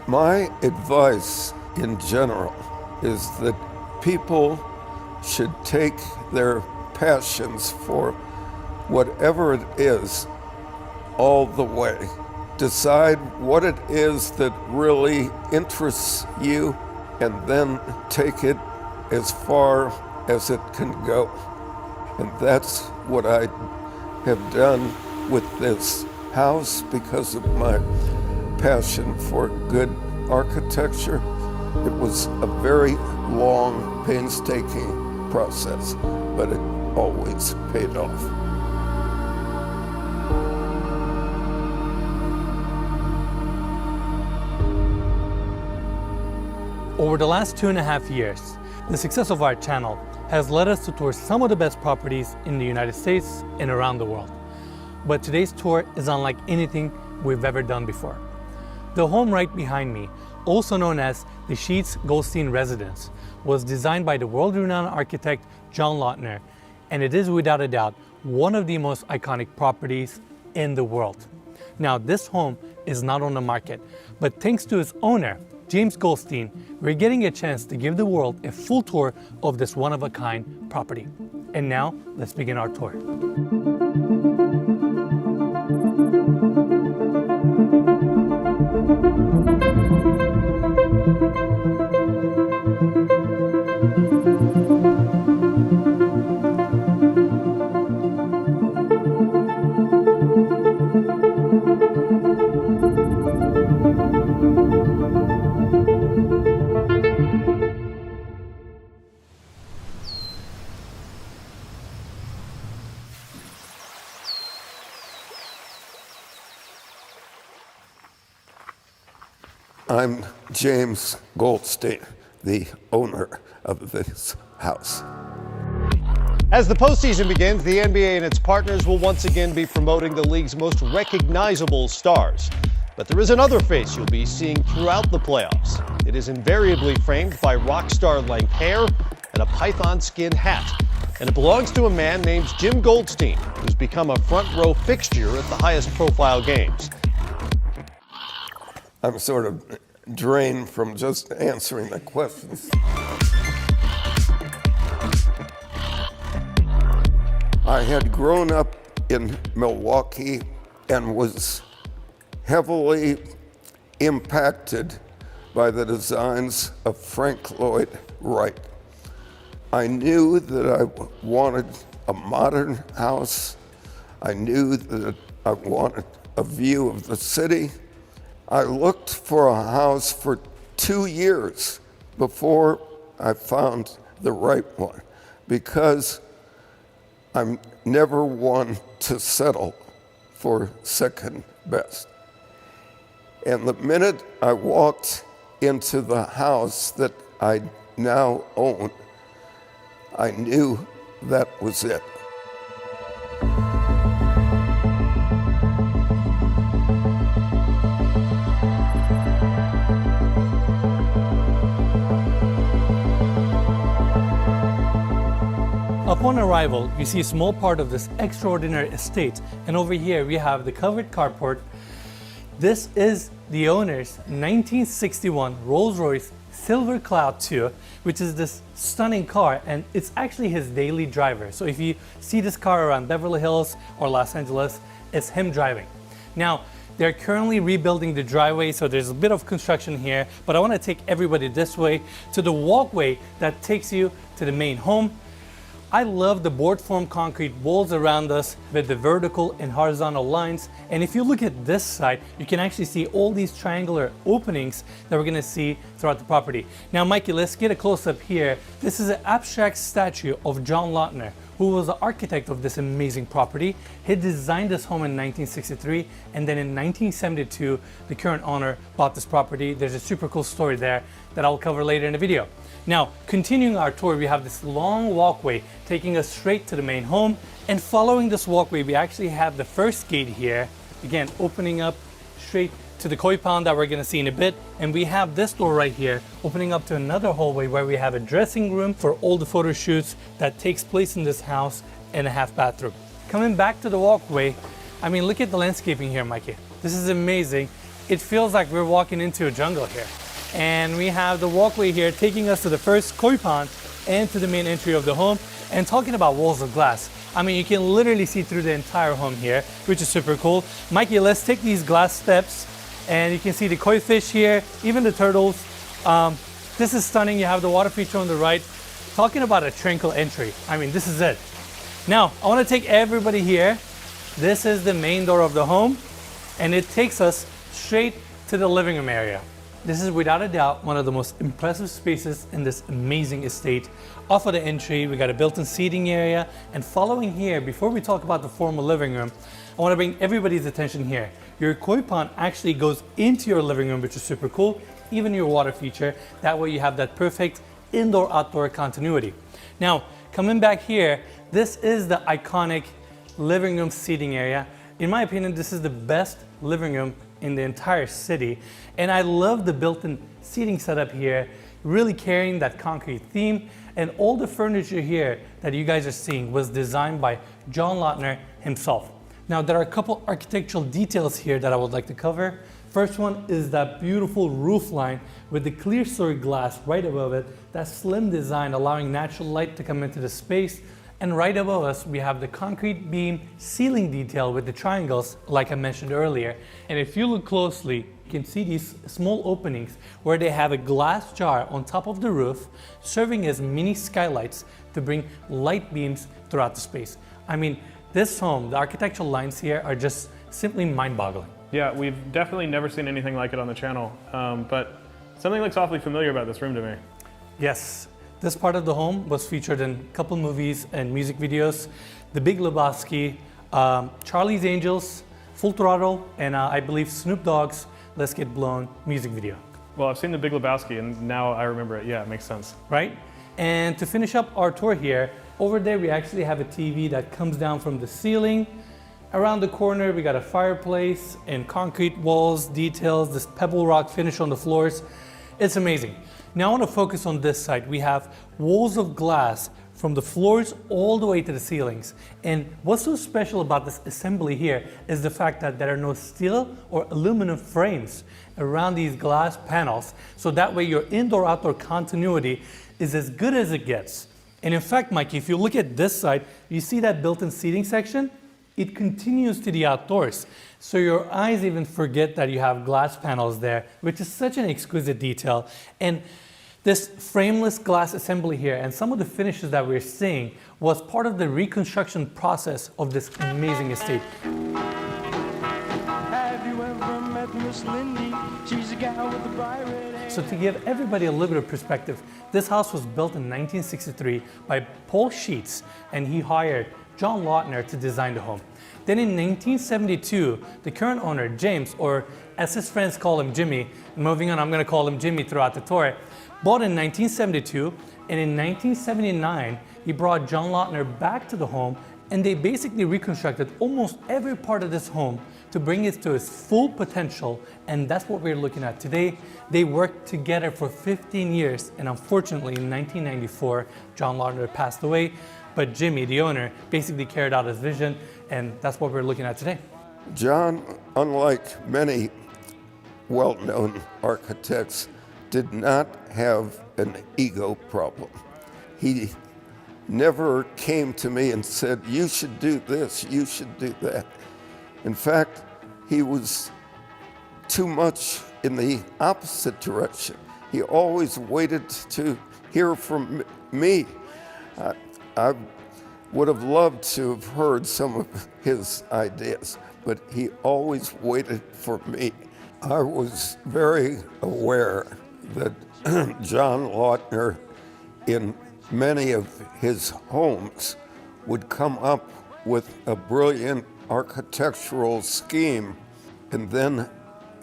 My advice in general is that people should take their passions for whatever it is all the way. Decide what it is that really interests you and then take it as far as it can go. And that's what I have done with this house because of my passion for good architecture. It was a very long, painstaking process, but it always paid off. Over the last 2.5 years, the success of our channel has led us to tour some of the best properties in the United States and around the world. But today's tour is unlike anything we've ever done before. The home right behind me, also known as the Sheats-Goldstein Residence, was designed by the world-renowned architect John Lautner, and it is without a doubt one of the most iconic properties in the world. Now, this home is not on the market, but thanks to its owner, James Goldstein, we're getting a chance to give the world a full tour of this one-of-a-kind property. And now, let's begin our tour. I'm James Goldstein, the owner of this house. As the postseason begins, the NBA and its partners will once again be promoting the league's most recognizable stars. But there is another face you'll be seeing throughout the playoffs. It is invariably framed by rock star length hair and a python skin hat. And it belongs to a man named Jim Goldstein, who's become a front row fixture at the highest profile games. I'm sort of drained from just answering the questions. I had grown up in Milwaukee and was heavily impacted by the designs of Frank Lloyd Wright. I knew that I wanted a modern house. I knew that I wanted a view of the city. I looked for a house for 2 years before I found the right one because I'm never one to settle for second best. And the minute I walked into the house that I now own, I knew that was it. Upon arrival, you see a small part of this extraordinary estate, and over here we have the covered carport. This is the owner's 1961 Rolls-Royce Silver Cloud 2, which is this stunning car, and it's actually his daily driver. So if you see this car around Beverly Hills or Los Angeles, it's him driving. Now, they're currently rebuilding the driveway, so there's a bit of construction here, but I want to take everybody this way to the walkway that takes you to the main home. I love the board form concrete walls around us with the vertical and horizontal lines. And if you look at this side, you can actually see all these triangular openings that we're gonna see throughout the property. Now, Mikey, let's get a close up here. This is an abstract statue of John Lautner, who was the architect of this amazing property. He designed this home in 1963, and then in 1972, the current owner bought this property. There's a super cool story there that I'll cover later in the video. Now, continuing our tour, we have this long walkway taking us straight to the main home. And following this walkway, we actually have the first gate here, again, opening up straight to the koi pond that we're gonna see in a bit. And we have this door right here, opening up to another hallway where we have a dressing room for all the photo shoots that takes place in this house, and a half bathroom. Coming back to the walkway, I mean, look at the landscaping here, Mikey. This is amazing. it feels like we're walking into a jungle here. And we have the walkway here taking us to the first koi pond and to the main entry of the home. And talking about walls of glass, I mean, you can literally see through the entire home here, which is super cool. Mikey, let's take these glass steps and you can see the koi fish here, even the turtles. This is stunning. You have the water feature on the right. Talking about a tranquil entry. I mean, this is it. Now, I want to take everybody here. This is the main door of the home, and it takes us straight to the living room area. This is without a doubt one of the most impressive spaces in this amazing estate. Off of the entry, we got a built-in seating area, and following here, before we talk about the formal living room, I want to bring everybody's attention here. Your koi pond actually goes into your living room, which is super cool, even your water feature. That way you have that perfect indoor-outdoor continuity. Now, coming back here, this is the iconic living room seating area. In my opinion, this is the best living room in the entire city. And I love the built-in seating setup here, really carrying that concrete theme. And all the furniture here that you guys are seeing was designed by John Lautner himself. Now, there are a couple architectural details here that I would like to cover. First one is that beautiful roof line with the clear story glass right above it. That slim design allowing natural light to come into the space. And right above us, we have the concrete beam ceiling detail with the triangles, like I mentioned earlier. And if you look closely, you can see these small openings where they have a glass jar on top of the roof, serving as mini skylights to bring light beams throughout the space. I mean, this home, the architectural lines here are just simply mind-boggling. Yeah, we've definitely never seen anything like it on the channel, but something looks awfully familiar about this room to me. Yes. This part of the home was featured in a couple movies and music videos. The Big Lebowski, Charlie's Angels, Full Throttle, and I believe Snoop Dogg's Let's Get Blown music video. Well, I've seen The Big Lebowski and now I remember it. Yeah, it makes sense. Right? And to finish up our tour here, over there we actually have a TV that comes down from the ceiling. Around the corner we got a fireplace and concrete walls, details, this pebble rock finish on the floors. It's amazing. Now I want to focus on this side. We have walls of glass from the floors all the way to the ceilings. And what's so special about this assembly here is the fact that there are no steel or aluminum frames around these glass panels. So that way your indoor-outdoor continuity is as good as it gets. And in fact, Mikey, if you look at this side, you see that built-in seating section? It continues to the outdoors. So your eyes even forget that you have glass panels there, which is such an exquisite detail. And this frameless glass assembly here and some of the finishes that we're seeing was part of the reconstruction process of this amazing estate. Have you ever met Miss Lindy? She's a gal with a bright red hair. So to give everybody a little bit of perspective, this house was built in 1963 by Paul Sheats, and he hired John Lautner to design the home. Then in 1972, the current owner, James, or as his friends call him, Jimmy, and moving on, I'm going to call him Jimmy throughout the tour, bought in 1972, and in 1979, he brought John Lautner back to the home, and they basically reconstructed almost every part of this home to bring it to its full potential, and that's what we're looking at today. They worked together for 15 years, and unfortunately, in 1994, John Lautner passed away, but Jimmy, the owner, basically carried out his vision, and that's what we're looking at today. John, unlike many well-known architects, did not have an ego problem. He never came to me and said, you should do this, you should do that. In fact, he was too much in the opposite direction. He always waited to hear from me. I would have loved to have heard some of his ideas, but he always waited for me. I was very aware that John Lautner, in many of his homes, would come up with a brilliant architectural scheme and then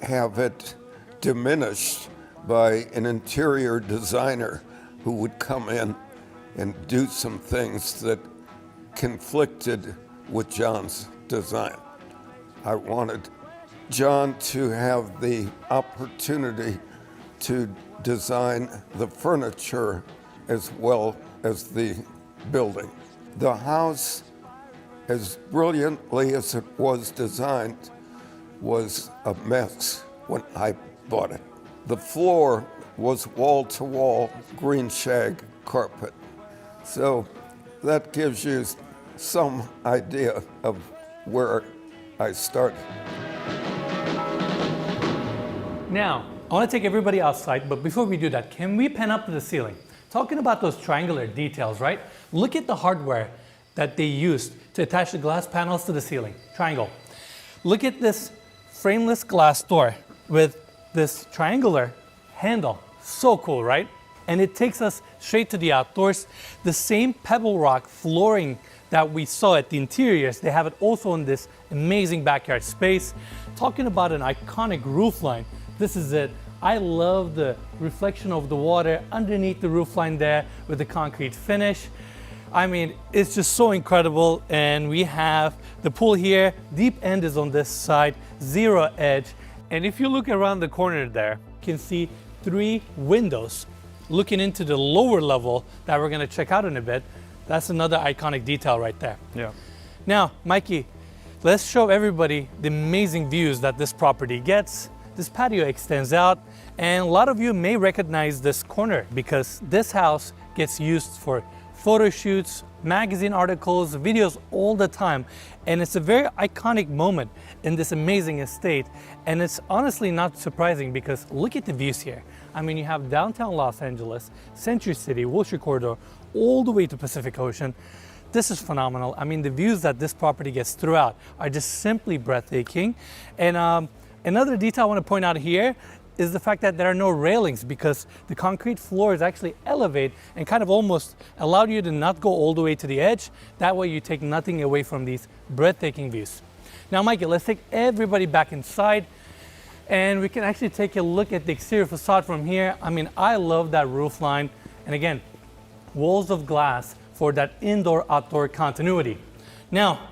have it diminished by an interior designer who would come in and do some things that conflicted with John's design. I wanted John to have the opportunity to design the furniture as well as the building. The house, as brilliantly as it was designed, was a mess. when I bought it. The floor was wall-to-wall green shag carpet. So that gives you some idea of where I started. Now, I want to take everybody outside, but before we do that, can we pan up to the ceiling? Talking about those triangular details, right? Look at the hardware that they used to attach the glass panels to the ceiling. Triangle. Look at this frameless glass door with this triangular handle. So cool, right? And it takes us straight to the outdoors. The same pebble rock flooring that we saw at the interiors, they have it also in this amazing backyard space. Talking about an iconic roof line, this is it. I love the reflection of the water underneath the roof line there with the concrete finish. I mean, it's just so incredible. And we have the pool here. Deep end is on this side, zero edge. And if you look around the corner there, you can see 3 windows looking into the lower level that we're gonna check out in a bit. That's another iconic detail right there. Yeah. Now, Mikey, let's show everybody the amazing views that this property gets. This patio extends out, and a lot of you may recognize this corner because this house gets used for photo shoots, magazine articles, videos all the time. And it's a very iconic moment in this amazing estate. And it's honestly not surprising because look at the views here. I mean, you have downtown Los Angeles, Century City, Wilshire Corridor, all the way to Pacific Ocean. This is phenomenal. I mean, the views that this property gets throughout are just simply breathtaking. And another detail I want to point out here is the fact that there are no railings because the concrete floors actually elevate and kind of almost allow you to not go all the way to the edge. That way you take nothing away from these breathtaking views. Now, Mikey, let's take everybody back inside and we can actually take a look at the exterior facade from here. I mean, I love that roof line. And again, walls of glass for that indoor-outdoor continuity. Now,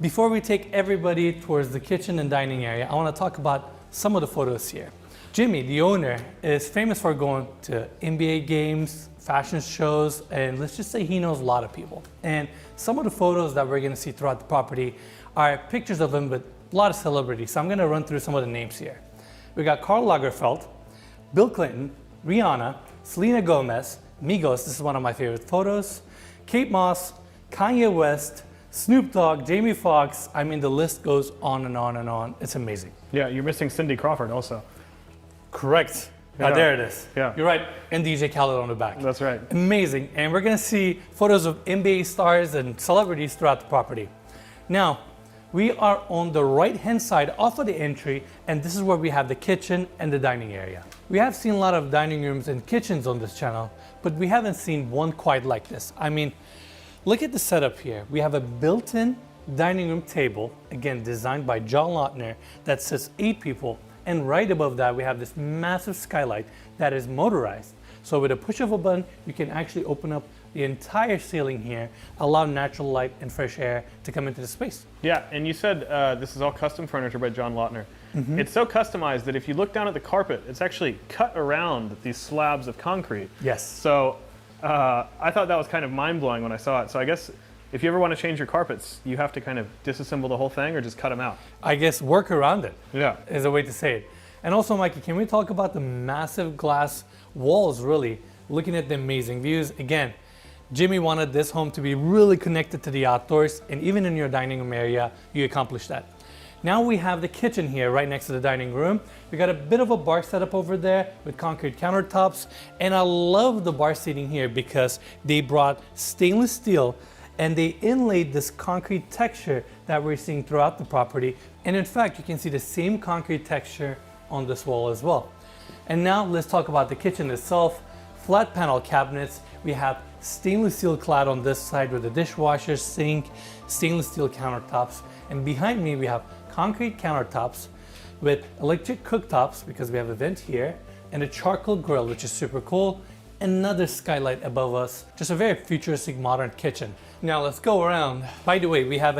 before we take everybody towards the kitchen and dining area, I want to talk about some of the photos here. Jimmy, the owner, is famous for going to NBA games, fashion shows, and let's just say he knows a lot of people. And some of the photos that we're going to see throughout the property are pictures of him with a lot of celebrities. So I'm going to run through some of the names here. We got Karl Lagerfeld, Bill Clinton, Rihanna, Selena Gomez, Migos, this is one of my favorite photos, Kate Moss, Kanye West, Snoop Dogg, Jamie Foxx. I mean, the list goes on and on and on. It's amazing. Yeah, you're missing Cindy Crawford also. Correct. Yeah. There it is. Yeah. You're right. And DJ Khaled on the back. That's right. Amazing. And we're going to see photos of NBA stars and celebrities throughout the property. Now, we are on the right-hand side off of the entry, and this is where we have the kitchen and the dining area. We have seen a lot of dining rooms and kitchens on this channel, but we haven't seen one quite like this. I mean, look at the setup here. We have a built-in dining room table, again, designed by John Lautner, that sits 8 people. And right above that, we have this massive skylight that is motorized. So with a push of a button, you can actually open up the entire ceiling here, allow natural light and fresh air to come into the space. Yeah, and you said this is all custom furniture by John Lautner. It's so customized that if you look down at the carpet, it's actually cut around these slabs of concrete. Yes. So I thought that was kind of mind-blowing when I saw it. So I guess if you ever want to change your carpets, you have to kind of disassemble the whole thing or just cut them out. I guess work around it. Yeah. Is a way to say it. And also, Mikey, can we talk about the massive glass walls, really, looking at the amazing views? Again, Jimmy wanted this home to be really connected to the outdoors, and even in your dining room area, you accomplished that. Now we have the kitchen here right next to the dining room. We got a bit of a bar setup over there with concrete countertops, and I love the bar seating here because they brought stainless steel and they inlaid this concrete texture that we're seeing throughout the property. And in fact, you can see the same concrete texture on this wall as well. And now let's talk about the kitchen itself. Flat panel cabinets. We have stainless steel clad on this side with a dishwasher, sink, stainless steel countertops. And behind me, we have concrete countertops with electric cooktops because we have a vent here and a charcoal grill, which is super cool. Another skylight above us, just a very futuristic modern kitchen. Now let's go around. By the way, we have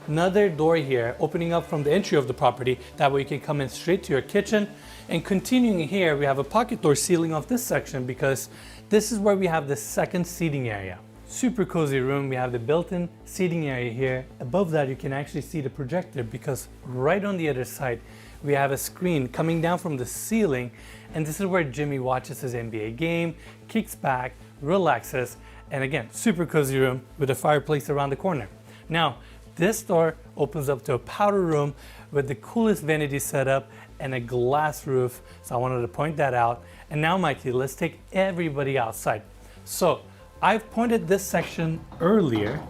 another door here opening up from the entry of the property. That way you can come in straight to your kitchen. And continuing here, we have a pocket door sealing off this section because this is where we have the second seating area. Super cozy room. We have the built-in seating area here. Above that, you can actually see the projector because right on the other side, we have a screen coming down from the ceiling, and this is where Jimmy watches his NBA game, kicks back, relaxes, and again, super cozy room with a fireplace around the corner. Now, this door opens up to a powder room with the coolest vanity setup and a glass roof, so I wanted to point that out. And now, Mikey, let's take everybody outside. So, I've pointed this section earlier,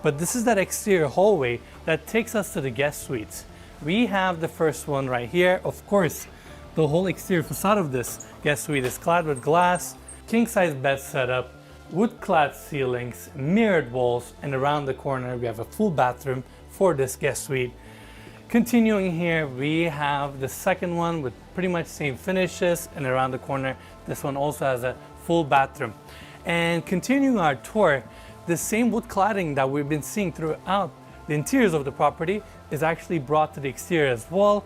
but this is that exterior hallway that takes us to the guest suites. We have the first one right here. Of course, the whole exterior facade of this guest suite is clad with glass, king-size bed setup, wood-clad ceilings, mirrored walls, and around the corner we have a full bathroom for this guest suite. Continuing here, we have the second one with pretty much same finishes, and around the corner, this one also has a full bathroom. And continuing our tour, the same wood cladding that we've been seeing throughout the interiors of the property is actually brought to the exterior as well.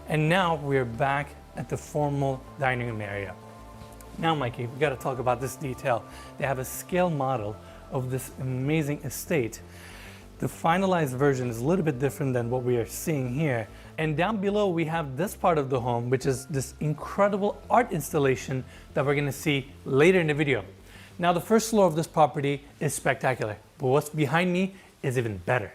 And now we're back at the formal dining room area. Now, Mikey, we got to talk about this detail. They have a scale model of this amazing estate. The finalized version is a little bit different than what we are seeing here. And down below, we have this part of the home, which is this incredible art installation that we're going to see later in the video. Now, the first floor of this property is spectacular, but what's behind me is even better.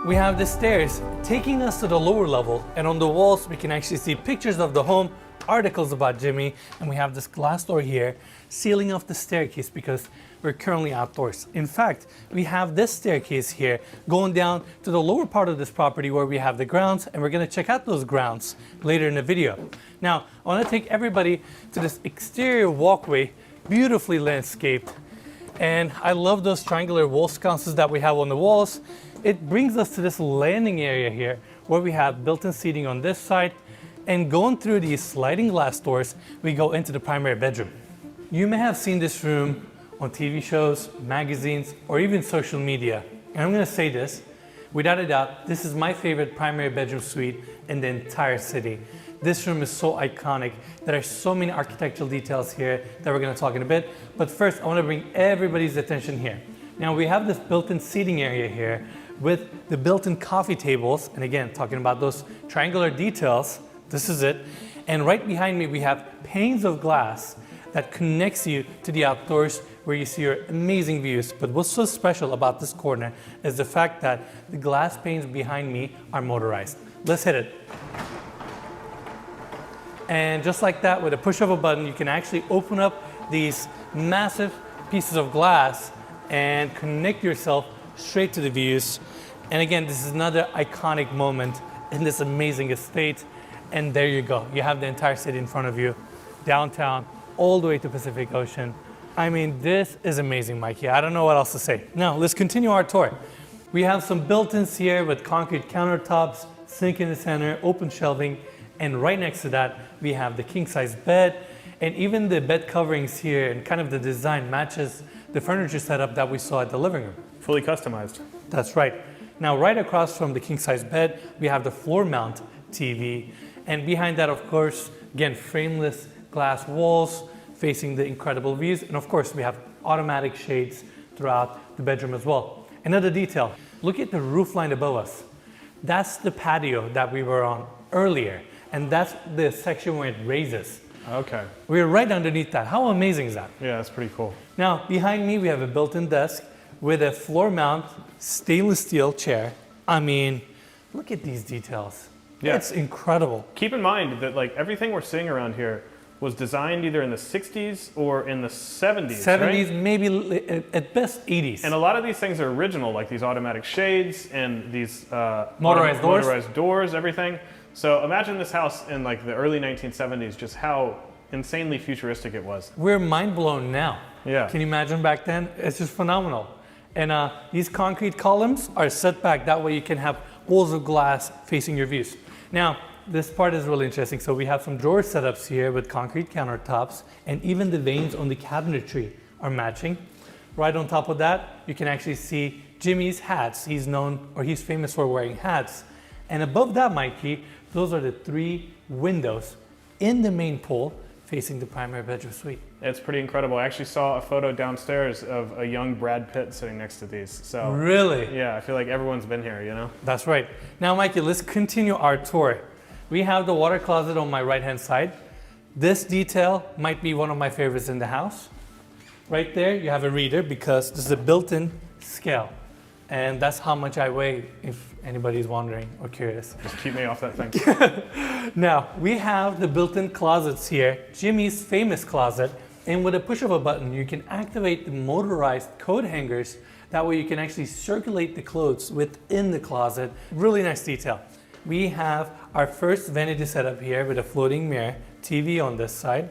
We have the stairs taking us to the lower level, and on the walls we can actually see pictures of the home, articles about Jimmy, and we have this glass door here sealing off the staircase because we're currently outdoors. In fact, we have this staircase here going down to the lower part of this property where we have the grounds, and we're going to check out those grounds later in the video. Now, I want to take everybody to this exterior walkway, beautifully landscaped, and I love those triangular wall sconces that we have on the walls. It brings us to this landing area here where we have built-in seating on this side, and going through these sliding glass doors, we go into the primary bedroom. You may have seen this room on TV shows, magazines, or even social media. And I'm gonna say this, without a doubt, this is my favorite primary bedroom suite in the entire city. This room is so iconic. There are so many architectural details here that we're gonna talk in a bit. But first, I wanna bring everybody's attention here. Now, we have this built-in seating area here with the built-in coffee tables. And again, talking about those triangular details, this is it. And right behind me, we have panes of glass that connects you to the outdoors where you see your amazing views. But what's so special about this corner is the fact that the glass panes behind me are motorized. Let's hit it. And just like that, with a push of a button, you can actually open up these massive pieces of glass and connect yourself straight to the views. And again, this is another iconic moment in this amazing estate. And there you go. You have the entire city in front of you, downtown, all the way to Pacific Ocean. I mean, this is amazing, Mikey. I don't know what else to say. Now, let's continue our tour. We have some built-ins here with concrete countertops, sink in the center, open shelving, and right next to that, we have the king-size bed, and even the bed coverings here and kind of the design matches the furniture setup that we saw at the living room. Fully customized. That's right. Now, right across from the king-size bed, we have the floor mount TV, and behind that, of course, again, frameless glass walls facing the incredible views, and of course, we have automatic shades throughout the bedroom as well. Another detail, look at the roof line above us. That's the patio that we were on earlier, and that's the section where it raises. Okay. We're right underneath that. How amazing is that? Yeah, that's pretty cool. Now, behind me, we have a built-in desk with a floor mount stainless steel chair. I mean, look at these details. Yeah. It's incredible. Keep in mind that like everything we're seeing around here was designed either in the 60s or in the 70s, 70s, right? maybe at best 80s. And a lot of these things are original, like these automatic shades and these Motorized doors, everything. So imagine this house in like the early 1970s, just how insanely futuristic it was. We're mind blown now. Yeah. Can you imagine back then? It's just phenomenal. And these concrete columns are set back. That way you can have walls of glass facing your views. Now, this part is really interesting. So we have some drawer setups here with concrete countertops, and even the vanes on the cabinetry are matching. Right on top of that, you can actually see Jimmy's hats. He's known, or he's famous for wearing hats. And above that, Mikey, those are the 3 windows in the main pool facing the primary bedroom suite. It's pretty incredible. I actually saw a photo downstairs of a young Brad Pitt sitting next to these. So Really? yeah, I feel like everyone's been here, you know? That's right. Now, Mikey, let's continue our tour. We have the water closet on my right-hand side. This detail might be one of my favorites in the house. Right there, you have a reader because this is a built-in scale. And that's how much I weigh, if anybody's wondering or curious. Just keep me off that thing. Now, we have the built-in closets here, Jimmy's famous closet. And with a push of a button, you can activate the motorized coat hangers. That way you can actually circulate the clothes within the closet. Really nice detail. We have our first vanity setup here with a floating mirror, TV on this side.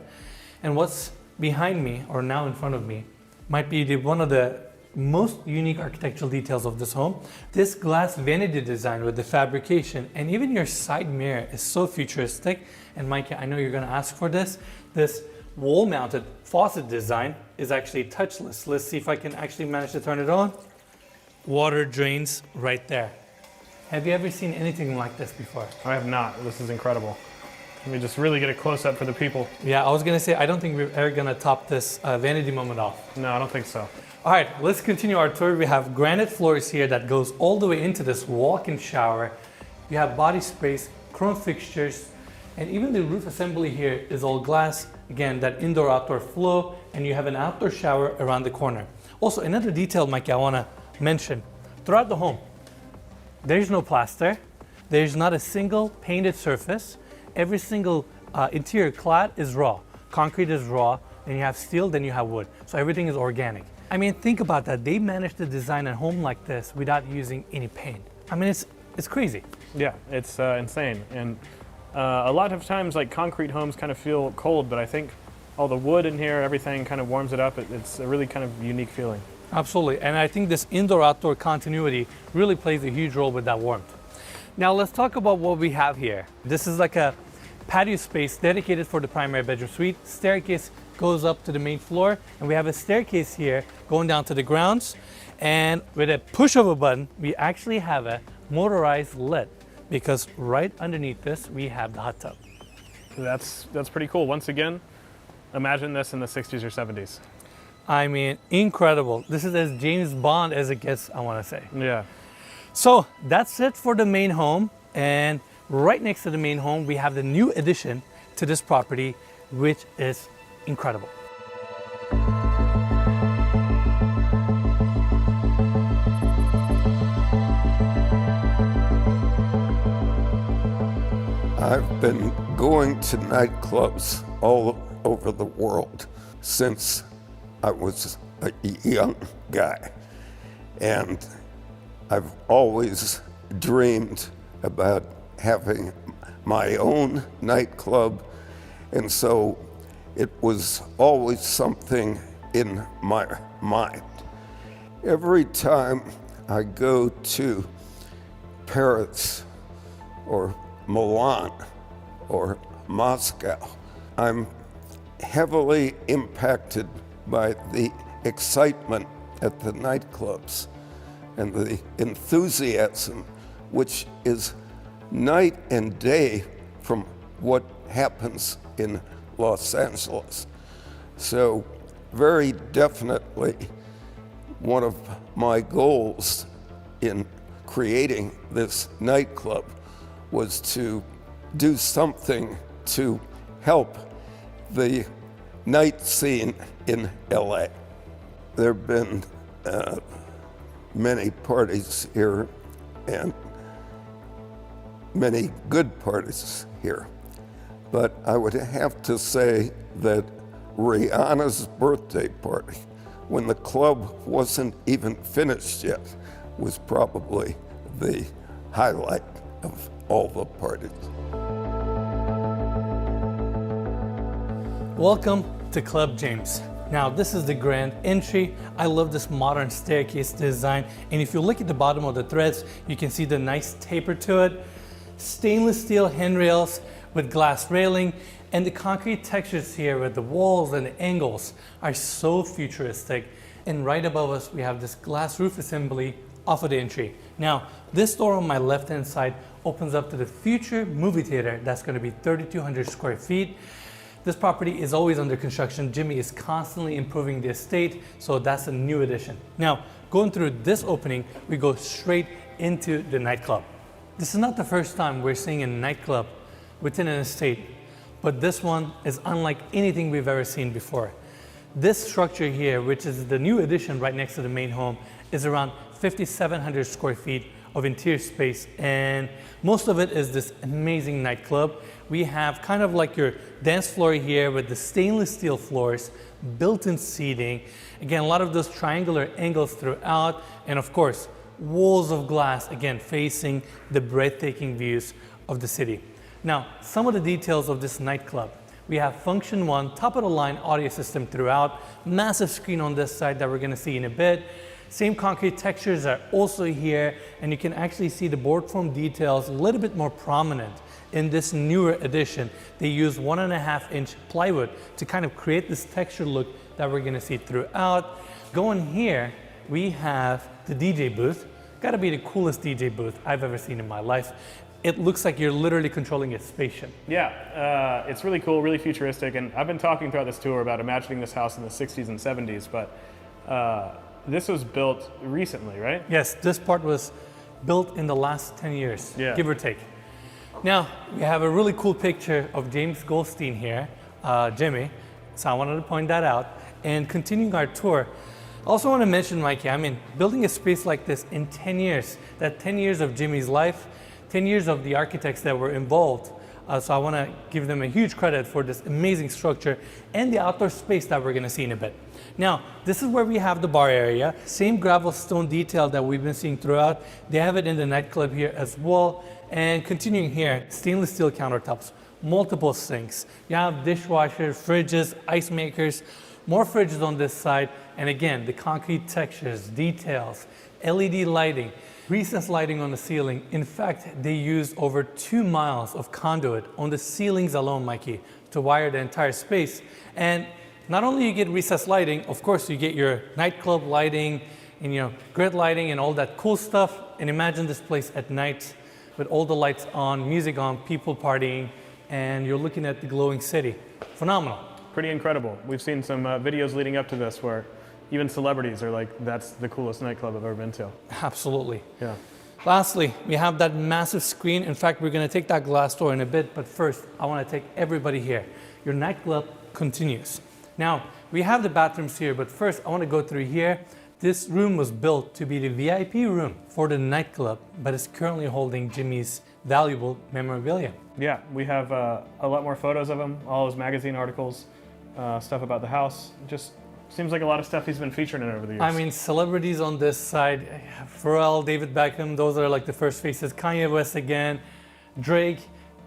And what's behind me, or now in front of me, might be one of the most unique architectural details of this home. This glass vanity design with the fabrication and even your side mirror is so futuristic. And Mikey, I know you're gonna ask for this. This wall-mounted faucet design is actually touchless. Let's see if I can actually manage to turn it on. Water drains right there. Have you ever seen anything like this before? I have not. This is incredible. Let me just really get a close-up for the people. Yeah, I was gonna say, I don't think we're ever gonna top this vanity moment off. No, I don't think so. All right, let's continue our tour. We have granite floors here that goes all the way into this walk-in shower. You have body sprays, chrome fixtures, and even the roof assembly here is all glass. Again, that indoor-outdoor flow, and you have an outdoor shower around the corner. Also, another detail, Mike, I wanna mention. Throughout the home, there's no plaster. There's not a single painted surface. Every single interior clad is raw. Concrete is raw, then you have steel, then you have wood. So everything is organic. I mean, think about that. They managed to design a home like this without using any paint. I mean, it's crazy. Yeah, it's insane. And a lot of times, like, concrete homes kind of feel cold, but I think all the wood in here, everything kind of warms it up. It's a really kind of unique feeling. Absolutely, and I think this indoor-outdoor continuity really plays a huge role with that warmth. Now let's talk about what we have here. This is like a patio space dedicated for the primary bedroom suite. Staircase goes up to the main floor, and we have a staircase here going down to the grounds. And with a push of a button, we actually have a motorized lift, because right underneath this, we have the hot tub. That's pretty cool. Once again, imagine this in the 60s or 70s. I mean, incredible. This is as James Bond as it gets, I want to say. Yeah. So that's it for the main home. And right next to the main home, we have the new addition to this property, which is incredible. I've been going to nightclubs all over the world since I was a young guy. And I've always dreamed about having my own nightclub. And so it was always something in my mind. Every time I go to Paris or Milan or Moscow, I'm heavily impacted by the excitement at the nightclubs and the enthusiasm, which is night and day from what happens in Los Angeles. So very definitely one of my goals in creating this nightclub was to do something to help the night scene in LA. There have been many parties here and many good parties here. But I would have to say that Rihanna's birthday party, when the club wasn't even finished yet, was probably the highlight of all the parties. Welcome to Club James. Now this is the grand entry. I love this modern staircase design. And if you look at the bottom of the threads, you can see the nice taper to it. Stainless steel handrails with glass railing, and the concrete textures here with the walls and the angles are so futuristic. And right above us, we have this glass roof assembly off of the entry. Now, this door on my left-hand side opens up to the future movie theater that's going to be 3,200 square feet. This property is always under construction. Jimmy is constantly improving the estate, so that's a new addition. Now, going through this opening, we go straight into the nightclub. This is not the first time we're seeing a nightclub within an estate, but this one is unlike anything we've ever seen before. This structure here, which is the new addition right next to the main home, is around 5,700 square feet of interior space, and most of it is this amazing nightclub. We have kind of like your dance floor here with the stainless steel floors, built-in seating. Again, a lot of those triangular angles throughout, and of course, walls of glass, again, facing the breathtaking views of the city. Now, some of the details of this nightclub. We have Function 1, top-of-the-line audio system throughout, massive screen on this side that we're gonna see in a bit. Same concrete textures are also here, and you can actually see the board form details a little bit more prominent in this newer addition. They use 1.5-inch plywood to kind of create this texture look that we're gonna see throughout. Going here, we have the DJ booth. Gotta be the coolest DJ booth I've ever seen in my life. It looks like you're literally controlling a spaceship. Yeah, it's really cool, really futuristic, and I've been talking throughout this tour about imagining this house in the 60s and 70s, but this was built recently, right? Yes, this part was built in the last 10 years, give or take. Now, we have a really cool picture of James Goldstein here, Jimmy, so I wanted to point that out. And continuing our tour, I also want to mention, Mikey, I mean, building a space like this in 10 years, that 10 years of Jimmy's life, 10 years of the architects that were involved. So I want to give them a huge credit for this amazing structure and the outdoor space that we're going to see in a bit. Now, this is where we have the bar area. Same gravel stone detail that we've been seeing throughout. They have it in the nightclub here as well. And continuing here, stainless steel countertops, multiple sinks. You have dishwashers, fridges, ice makers, more fridges on this side. And again, the concrete textures, details, LED lighting, recessed lighting on the ceiling. In fact, they used over 2 miles of conduit on the ceilings alone, Mikey, to wire the entire space. And not only you get recessed lighting, of course you get your nightclub lighting and grid lighting and all that cool stuff. And imagine this place at night with all the lights on, music on, people partying, and you're looking at the glowing city. Phenomenal. Pretty incredible. We've seen some videos leading up to this where even celebrities are like, that's the coolest nightclub I've ever been to. Absolutely. Yeah. Lastly, we have that massive screen. In fact, we're going to take that glass door in a bit, but first, I want to take everybody here. Your nightclub continues. Now, we have the bathrooms here, but first, I want to go through here. This room was built to be the VIP room for the nightclub, but it's currently holding Jimmy's valuable memorabilia. Yeah, we have a lot more photos of him, all his magazine articles, stuff about the house. Just seems like a lot of stuff he's been featured in over the years. I mean, celebrities on this side, Pharrell, David Beckham, those are like the first faces. Kanye West again, Drake.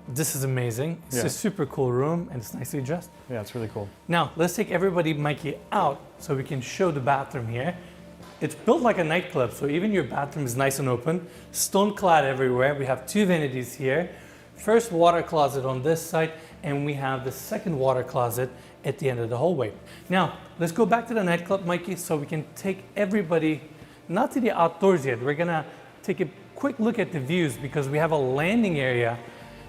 This is amazing. It's a super cool room and it's nicely dressed. Yeah, it's really cool. Now, let's take everybody, Mikey, out so we can show the bathroom here. It's built like a nightclub, so even your bathroom is nice and open. Stone clad everywhere. We have 2 vanities here. First water closet on this side, and we have the second water closet at the end of the hallway. Now, let's go back to the nightclub, Mikey, so we can take everybody, not to the outdoors yet. We're gonna take a quick look at the views because we have a landing area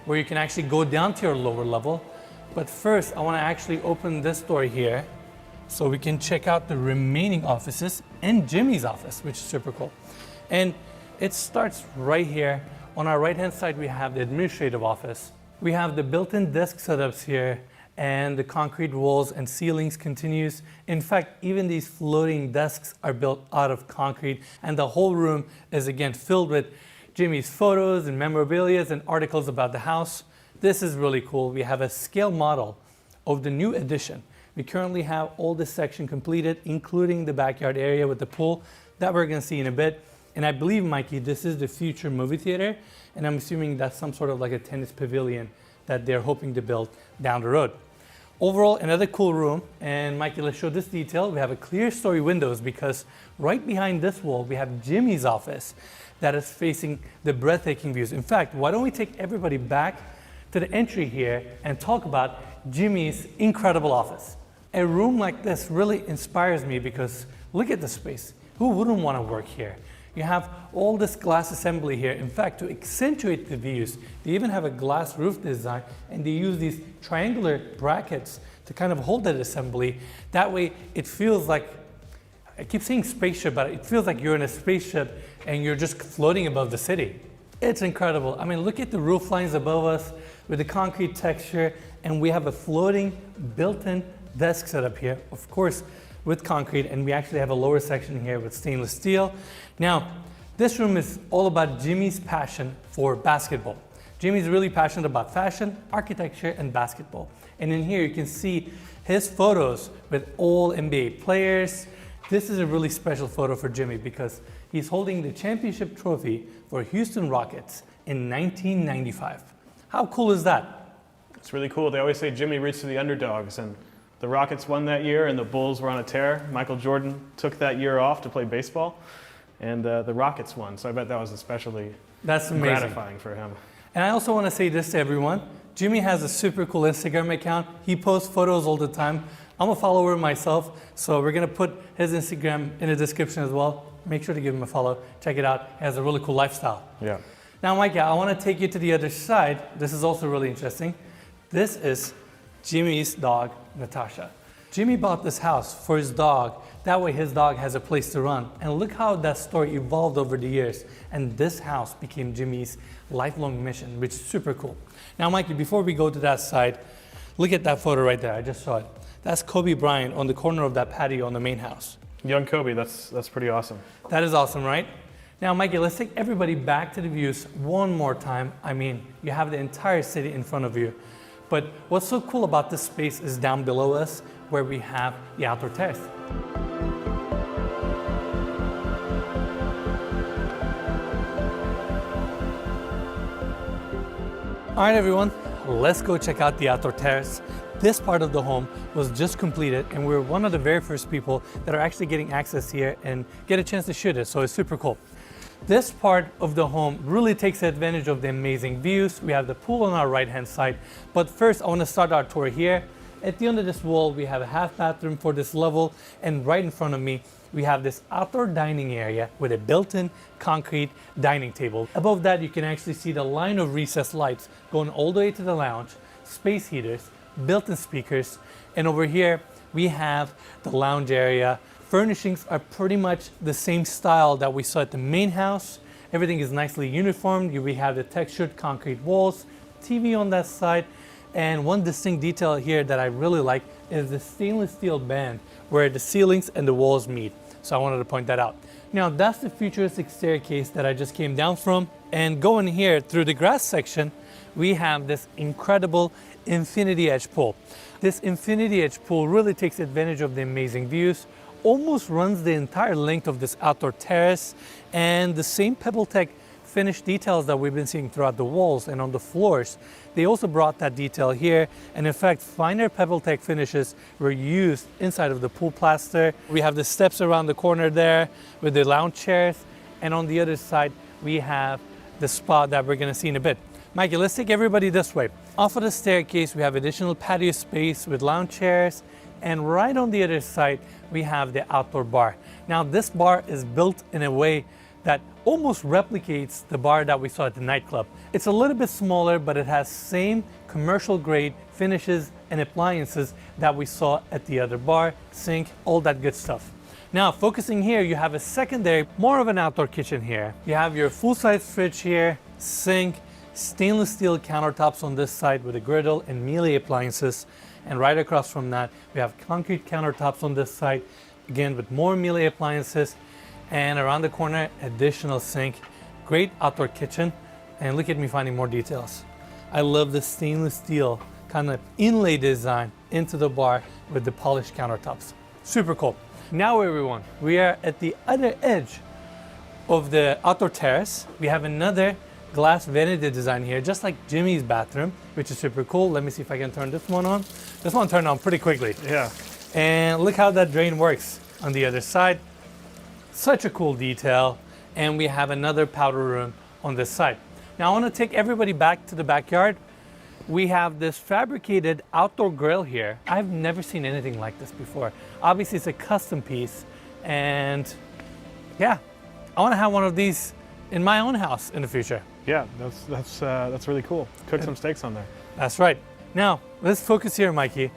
where you can actually go down to your lower level. But first, I wanna actually open this door here so we can check out the remaining offices and Jimmy's office, which is super cool. And it starts right here. On our right-hand side, we have the administrative office. We have the built-in desk setups here, and the concrete walls and ceilings continues. In fact, even these floating desks are built out of concrete, and the whole room is again filled with Jimmy's photos and memorabilia and articles about the house. This is really cool. We have a scale model of the new addition. We currently have all this section completed, including the backyard area with the pool that we're gonna see in a bit. And I believe, Mikey, this is the future movie theater, and I'm assuming that's some sort of like a tennis pavilion that they're hoping to build down the road. Overall, another cool room, and Mikey, let's show this detail. We have a clear story windows because right behind this wall, we have Jimmy's office that is facing the breathtaking views. In fact, why don't we take everybody back to the entry here and talk about Jimmy's incredible office. A room like this really inspires me because look at the space. Who wouldn't want to work here? You have all this glass assembly here. In fact, to accentuate the views, they even have a glass roof design, and they use these triangular brackets to kind of hold that assembly. That way it feels like, I keep saying spaceship, but it feels like you're in a spaceship and you're just floating above the city. It's incredible. I mean, look at the roof lines above us with the concrete texture, and we have a floating built-in desk setup here, of course, with concrete, and we actually have a lower section here with stainless steel. Now, this room is all about Jimmy's passion for basketball. Jimmy's really passionate about fashion, architecture, and basketball. And in here you can see his photos with all NBA players. This is a really special photo for Jimmy because he's holding the championship trophy for Houston Rockets in 1995. How cool is that? It's really cool. They always say Jimmy roots for the underdogs, and the Rockets won that year and the Bulls were on a tear. Michael Jordan took that year off to play baseball, and the Rockets won. So I bet that was especially gratifying for him. And I also want to say this to everyone. Jimmy has a super cool Instagram account. He posts photos all the time. I'm a follower myself, so we're going to put his Instagram in the description as well. Make sure to give him a follow. Check it out. He has a really cool lifestyle. Yeah. Now, Micah, I want to take you to the other side. This is also really interesting. This is Jimmy's dog, Natasha. Jimmy bought this house for his dog. That way his dog has a place to run. And look how that story evolved over the years. And this house became Jimmy's lifelong mission, which is super cool. Now, Mikey, before we go to that side, look at that photo right there. I just saw it. That's Kobe Bryant on the corner of that patio on the main house. Young Kobe, that's pretty awesome. That is awesome, right? Now, Mikey, let's take everybody back to the views one more time. I mean, you have the entire city in front of you. But what's so cool about this space is down below us where we have the outdoor terrace. All right, everyone, let's go check out the outdoor terrace. This part of the home was just completed, and we're one of the very first people that are actually getting access here and get a chance to shoot it, so it's super cool. This part of the home really takes advantage of the amazing views. We have the pool on our right-hand side, but first I want to start our tour here. At the end of this wall, we have a half bathroom for this level, and right in front of me, we have this outdoor dining area with a built-in concrete dining table. Above that, you can actually see the line of recessed lights going all the way to the lounge, space heaters, built-in speakers, and over here, we have the lounge area. Furnishings are pretty much the same style that we saw at the main house. Everything is nicely uniformed. We have the textured concrete walls, TV on that side, and one distinct detail here that I really like is the stainless steel band where the ceilings and the walls meet. So I wanted to point that out. Now that's the futuristic staircase that I just came down from, and going here through the grass section, we have this incredible infinity edge pool. This infinity edge pool really takes advantage of the amazing views, almost runs the entire length of this outdoor terrace, and the same PebbleTech finished details that we've been seeing throughout the walls and on the floors. They also brought that detail here, and in fact, finer PebbleTech finishes were used inside of the pool plaster. We have the steps around the corner there with the lounge chairs, and on the other side, we have the spot that we're gonna see in a bit. Mikey, let's take everybody this way. Off of the staircase, we have additional patio space with lounge chairs, and right on the other side, we have the outdoor bar. Now, this bar is built in a way that almost replicates the bar that we saw at the nightclub. It's a little bit smaller, but it has same commercial grade finishes and appliances that we saw at the other bar, sink, all that good stuff. Now, focusing here, you have a secondary, more of an outdoor kitchen here. You have your full-size fridge here, sink, stainless steel countertops on this side with a griddle and Miele appliances. And right across from that, we have concrete countertops on this side, again with more Miele appliances. And around the corner, additional sink, great outdoor kitchen. And look at me finding more details. I love the stainless steel kind of inlay design into the bar with the polished countertops. Super cool. Now everyone, we are at the other edge of the outdoor terrace. We have another glass vanity design here, just like Jimmy's bathroom, which is super cool. Let me see if I can turn this one on. This one turned on pretty quickly. Yeah. And look how that drain works on the other side. Such a cool detail. And we have another powder room on this side. Now I want to take everybody back to the backyard. We have this fabricated outdoor grill here. I've never seen anything like this before. Obviously it's a custom piece, and yeah, I want to have one of these in my own house in the future. Yeah, that's really cool. Cook some steaks on there. That's right. Now, let's focus here, Mikey.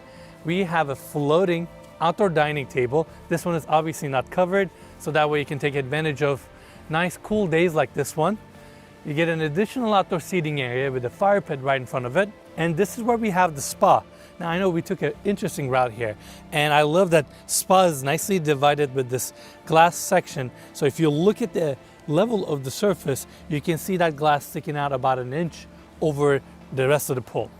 We have a floating outdoor dining table. This one is obviously not covered, so that way you can take advantage of nice cool days like this one. You get an additional outdoor seating area with a fire pit right in front of it. And this is where we have the spa. Now, I know we took an interesting route here, and I love that spa is nicely divided with this glass section. So if you look at the level of the surface, you can see that glass sticking out about an inch over the rest of the pool.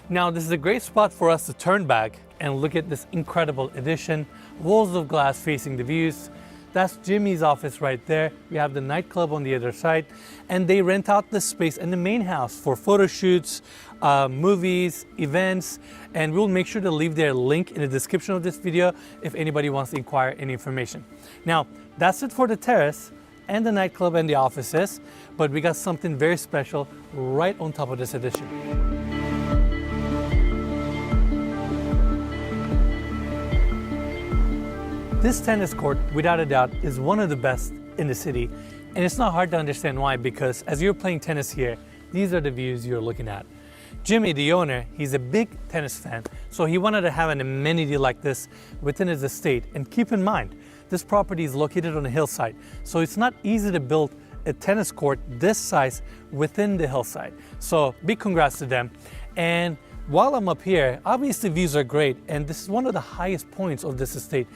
Now, this is a great spot for us to turn back and look at this incredible addition. Walls of glass facing the views. That's Jimmy's office right there. We have the nightclub on the other side, and they rent out this space in the main house for photo shoots, movies, events, and we'll make sure to leave their link in the description of this video if anybody wants to inquire any information. Now, that's it for the terrace and the nightclub and the offices, but we got something very special right on top of this addition. This tennis court, without a doubt, is one of the best in the city, and it's not hard to understand why, because as you're playing tennis here, these are the views you're looking at. Jimmy, the owner, he's a big tennis fan, so he wanted to have an amenity like this within his estate. And keep in mind, this property is located on a hillside, so it's not easy to build a tennis court this size within the hillside. So big congrats to them. And while I'm up here, obviously views are great, and this is one of the highest points of this estate.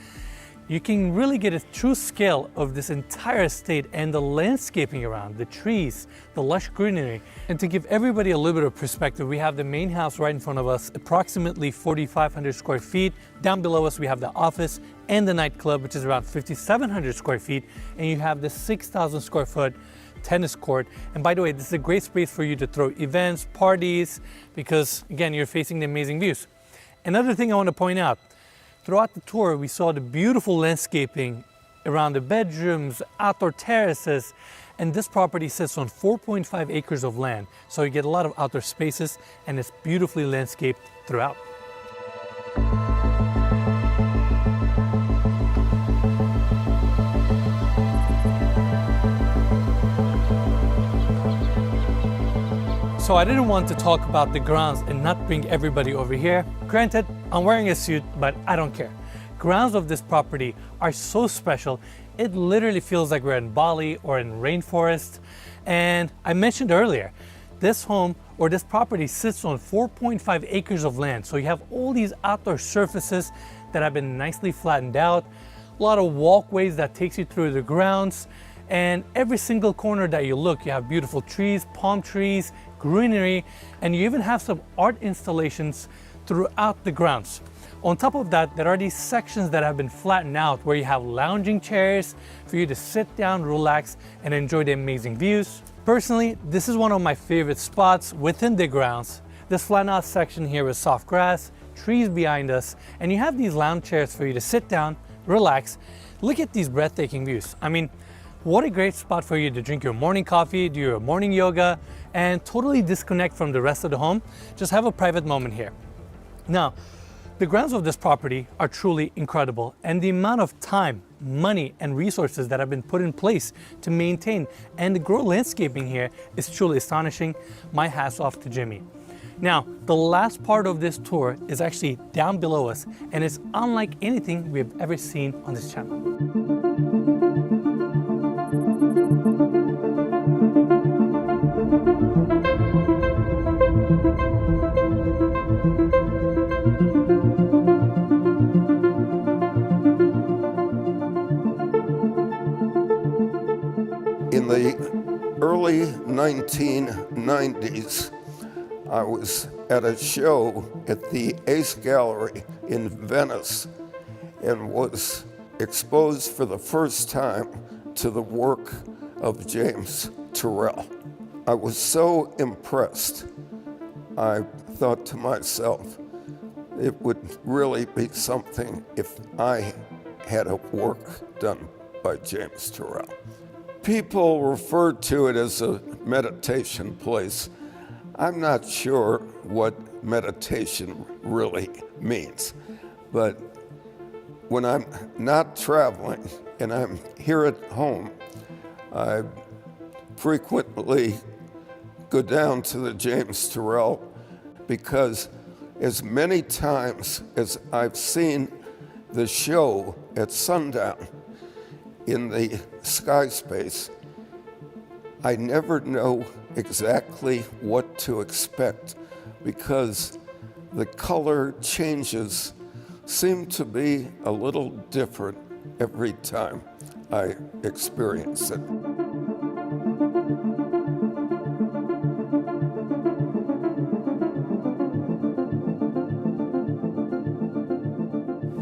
You can really get a true scale of this entire estate and the landscaping around, the trees, the lush greenery. And to give everybody a little bit of perspective, we have the main house right in front of us, approximately 4,500 square feet. Down below us, we have the office and the nightclub, which is around 5,700 square feet. And you have the 6,000 square foot tennis court. And by the way, this is a great space for you to throw events, parties, because again, you're facing the amazing views. Another thing I want to point out, throughout the tour, we saw the beautiful landscaping around the bedrooms, outdoor terraces, and this property sits on 4.5 acres of land. So you get a lot of outdoor spaces, and it's beautifully landscaped throughout. So I didn't want to talk about the grounds and not bring everybody over here. Granted, I'm wearing a suit, but I don't care. Grounds of this property are so special, it literally feels like we're in Bali or in rainforest. And I mentioned earlier, this home or this property sits on 4.5 acres of land. So you have all these outdoor surfaces that have been nicely flattened out, a lot of walkways that takes you through the grounds. And every single corner that you look, you have beautiful trees, palm trees, greenery, and you even have some art installations throughout the grounds. On top of that, there are these sections that have been flattened out where you have lounging chairs for you to sit down, relax, and enjoy the amazing views. Personally, this is one of my favorite spots within the grounds. This flattened out section here with soft grass, trees behind us, and you have these lounge chairs for you to sit down, relax. Look at these breathtaking views. I mean, what a great spot for you to drink your morning coffee, do your morning yoga, and totally disconnect from the rest of the home. Just have a private moment here. Now, the grounds of this property are truly incredible, and the amount of time, money, and resources that have been put in place to maintain and grow landscaping here is truly astonishing. My hat's off to Jimmy. Now, the last part of this tour is actually down below us, and it's unlike anything we've ever seen on this channel. In the early 1990s, I was at a show at the Ace Gallery in Venice and was exposed for the first time to the work of James Turrell. I was so impressed, I thought to myself, it would really be something if I had a work done by James Turrell. People refer to it as a meditation place. I'm not sure what meditation really means, but when I'm not traveling and I'm here at home, I frequently go down to the James Turrell because as many times as I've seen the show at sundown in the sky space, I never know exactly what to expect because the color changes seem to be a little different every time I experience it.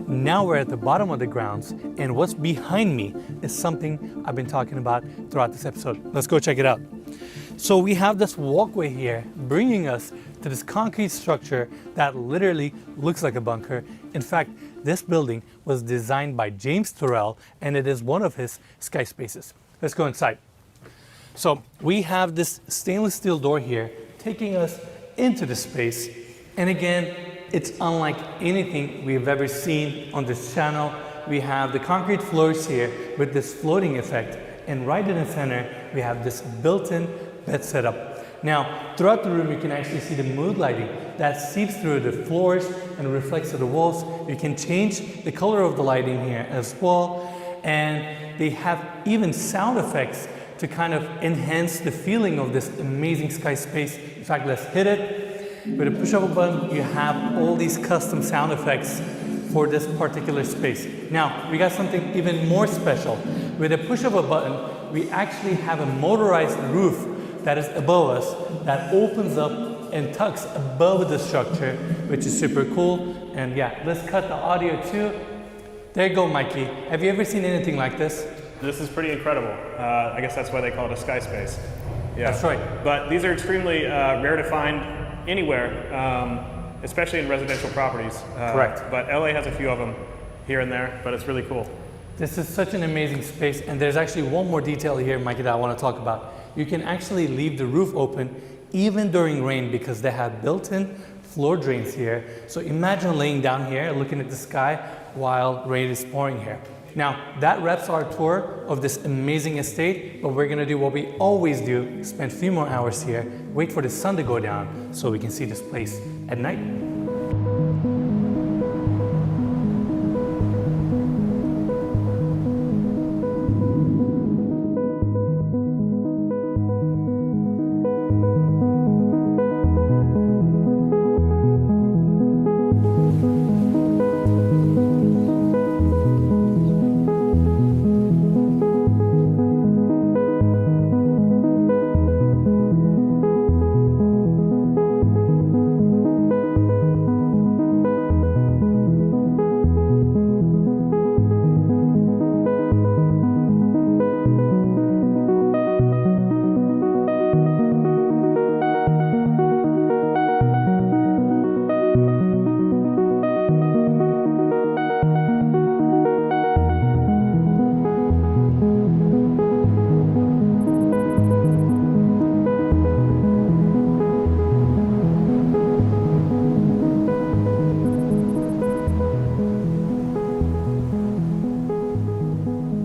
Now we're at the bottom of the grounds, and what's behind me is something I've been talking about throughout this episode. Let's go check it out. So we have this walkway here bringing us to this concrete structure that literally looks like a bunker. In fact, this building was designed by James Turrell, and it is one of his sky spaces. Let's go inside. So we have this stainless steel door here taking us into the space. And again, it's unlike anything we've ever seen on this channel. We have the concrete floors here with this floating effect. And right in the center, we have this built-in bed setup. Now, throughout the room, you can actually see the mood lighting that seeps through the floors and reflects to the walls. You can change the color of the lighting here as well. And they have even sound effects to kind of enhance the feeling of this amazing sky space. In fact, let's hit it. With a push of a button, you have all these custom sound effects for this particular space. Now, we got something even more special. With a push of a button, we actually have a motorized roof that is above us that opens up and tucks above the structure, which is super cool. And yeah, let's cut the audio too. There you go, Mikey. Have you ever seen anything like this? This is pretty incredible. I guess that's why they call it a sky space. Yeah. That's right. But these are extremely rare to find anywhere, especially in residential properties. Correct. But LA has a few of them here and there, but it's really cool. This is such an amazing space, and there's actually one more detail here, Mikey, that I want to talk about. You can actually leave the roof open even during rain because they have built-in floor drains here. So imagine laying down here looking at the sky while rain is pouring here. Now, that wraps our tour of this amazing estate, but we're gonna do what we always do, spend a few more hours here, wait for the sun to go down so we can see this place at night.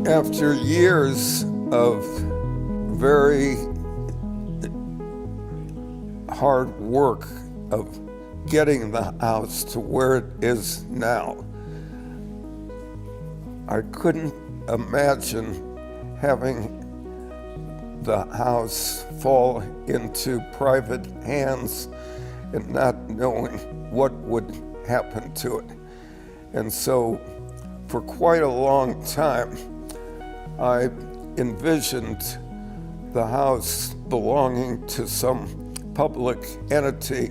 After years of very hard work of getting the house to where it is now, I couldn't imagine having the house fall into private hands and not knowing what would happen to it. And so for quite a long time, I envisioned the house belonging to some public entity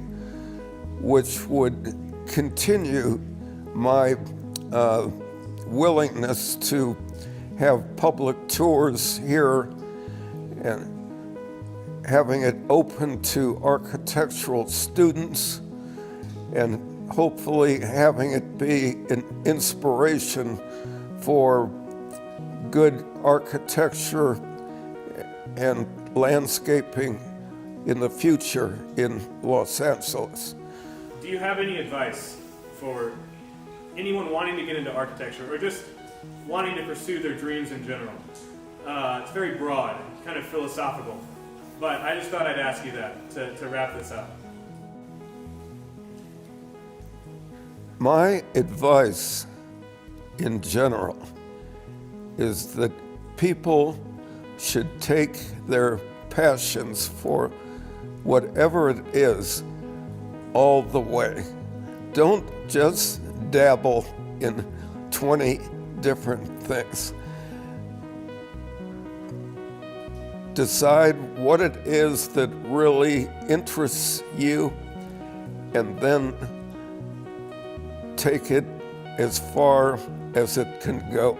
which would continue my willingness to have public tours here and having it open to architectural students and hopefully having it be an inspiration for good architecture and landscaping in the future in Los Angeles. Do you have any advice for anyone wanting to get into architecture or just wanting to pursue their dreams in general? It's very broad, kind of philosophical. But I just thought I'd ask you that to wrap this up. My advice in general is that people should take their passions for whatever it is all the way. Don't just dabble in 20 different things. Decide what it is that really interests you and then take it as far as it can go.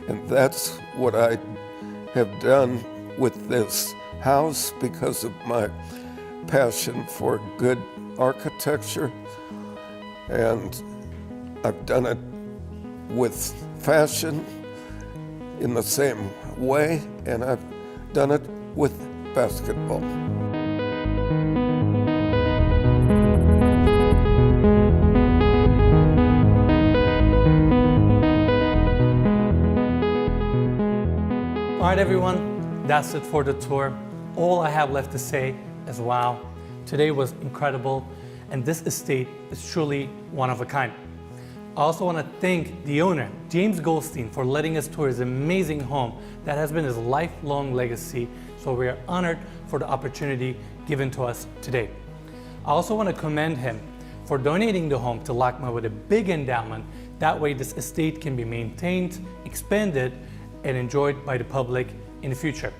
And that's what I have done with this house because of my passion for good architecture. And I've done it with fashion in the same way, and I've done it with basketball. All right, everyone, that's it for the tour. All I have left to say is wow, today was incredible, and this estate is truly one of a kind. I also want to thank the owner, James Goldstein, for letting us tour his amazing home that has been his lifelong legacy, so we are honored for the opportunity given to us today. I also want to commend him for donating the home to LACMA with a big endowment. That way this estate can be maintained, expanded, and enjoyed by the public in the future.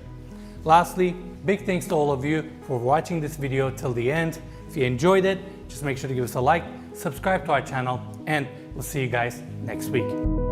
Lastly, big thanks to all of you for watching this video till the end. If you enjoyed it, just make sure to give us a like, subscribe to our channel, and we'll see you guys next week.